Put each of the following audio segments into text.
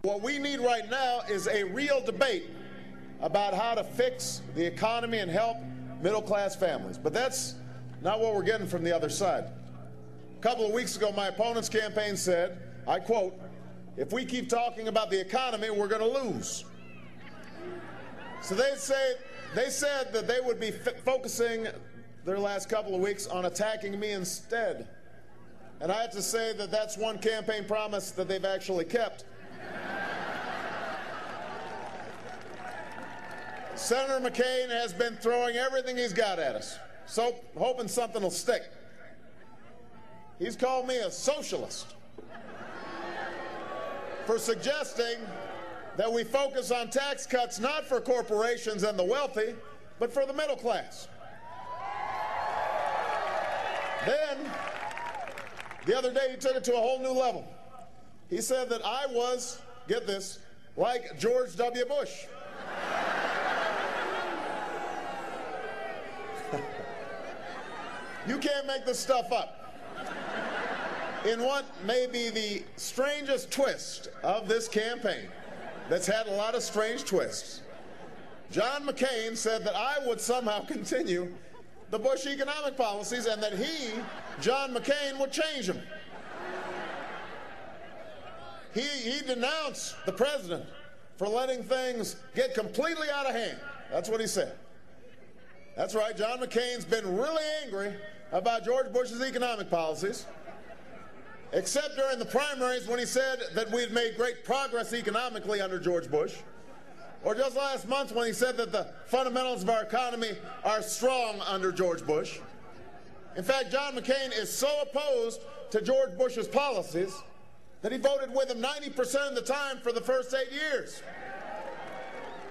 What we need right now is a real debate about how to fix the economy and help middle-class families. But that's not what we're getting from the other side. A couple of weeks ago, my opponent's campaign said, I quote, "If we keep talking about the economy, we're going to lose." So they said that they would be focusing their last couple of weeks on attacking me instead. And I have to say that that's one campaign promise that they've actually kept. Senator McCain has been throwing everything he's got at us, so hoping something will stick. He's called me a socialist for suggesting that we focus on tax cuts not for corporations and the wealthy, but for the middle class. Then, the other day, he took it to a whole new level. He said that I was, get this, like George W. Bush. You can't make this stuff up. In what may be the strangest twist of this campaign, that's had a lot of strange twists, John McCain said that I would somehow continue the Bush economic policies and that he, John McCain, would change them. He denounced the president for letting things get completely out of hand. That's what he said. That's right, John McCain's been really angry about George Bush's economic policies, except during the primaries when he said that we had made great progress economically under George Bush, or just last month when he said that the fundamentals of our economy are strong under George Bush. In fact, John McCain is so opposed to George Bush's policies that he voted with him 90% of the time for the first 8 years.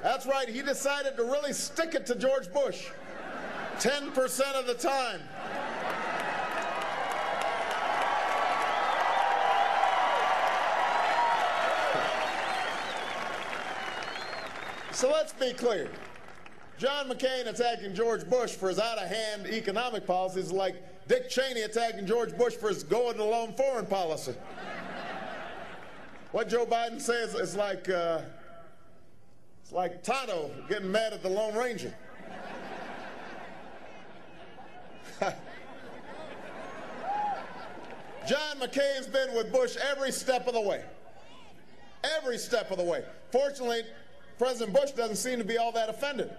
That's right, he decided to really stick it to George Bush 10% of the time. So let's be clear. John McCain attacking George Bush for his out-of-hand economic policies is like Dick Cheney attacking George Bush for his go-it-alone foreign policy. What Joe Biden says is like Tonto getting mad at the Lone Ranger. John McCain's been with Bush every step of the way. Every step of the way. Fortunately, President Bush doesn't seem to be all that offended,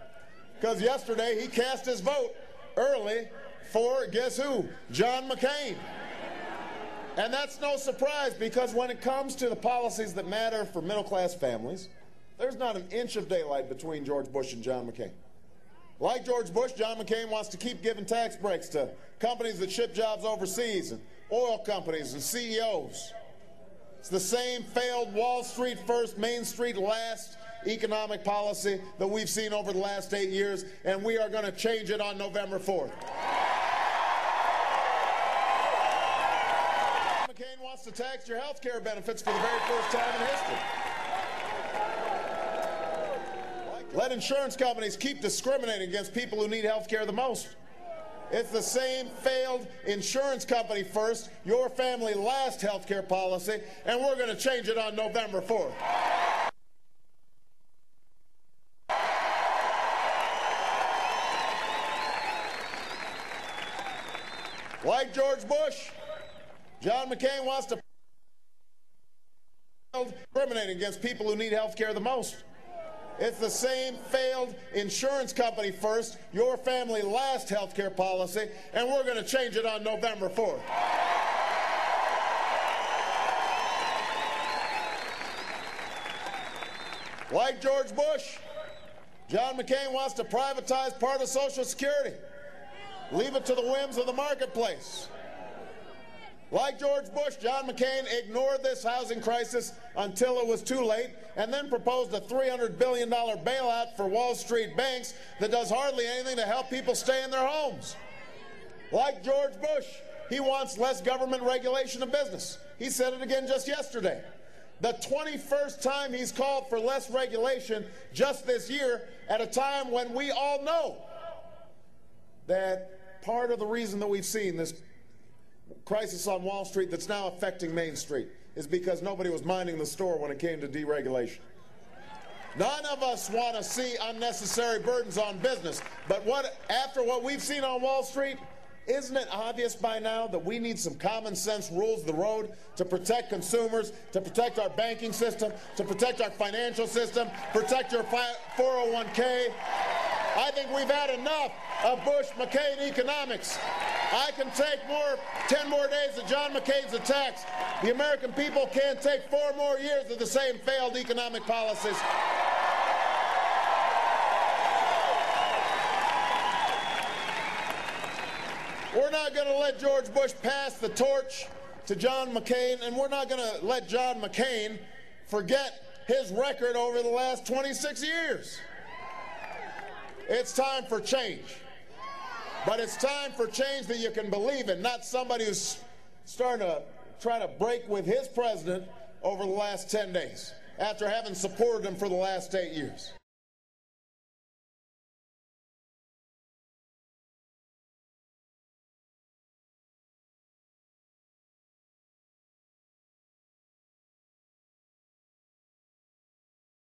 because yesterday he cast his vote early for, guess who? John McCain. And that's no surprise, because when it comes to the policies that matter for middle-class families, there's not an inch of daylight between George Bush and John McCain. Like George Bush, John McCain wants to keep giving tax breaks to companies that ship jobs overseas and oil companies and CEOs. It's the same failed Wall Street first, Main Street last economic policy that we've seen over the last 8 years, and we are going to change it on November 4th. McCain wants to tax your health care benefits for the very first time in history. Let insurance companies keep discriminating against people who need health care the most. It's the same failed insurance company first, your family last health care policy, and we're going to change it on November 4th. Like George Bush, John McCain wants to discriminate against people who need health care the most. It's the same failed insurance company first, your family last health care policy, and we're going to change it on November 4th. Like George Bush, John McCain wants to privatize part of Social Security. Leave it to the whims of the marketplace. Like George Bush, John McCain ignored this housing crisis until it was too late and then proposed a $300 billion bailout for Wall Street banks that does hardly anything to help people stay in their homes. Like George Bush, he wants less government regulation of business. He said it again just yesterday. The 21st time he's called for less regulation just this year, at a time when we all know that part of the reason that we've seen this crisis on Wall Street that's now affecting Main Street is because nobody was minding the store when it came to deregulation. None of us want to see unnecessary burdens on business, but after what we've seen on Wall Street, isn't it obvious by now that we need some common sense rules of the road to protect consumers, to protect our banking system, to protect our financial system, protect your 401k? I think we've had enough of Bush-McCain economics. I can take 10 more days of John McCain's attacks. The American people can't take 4 more years of the same failed economic policies. We're not going to let George Bush pass the torch to John McCain, and we're not going to let John McCain forget his record over the last 26 years. It's time for change. But it's time for change that you can believe in, not somebody who's starting to try to break with his president over the last 10 days after having supported him for the last 8 years.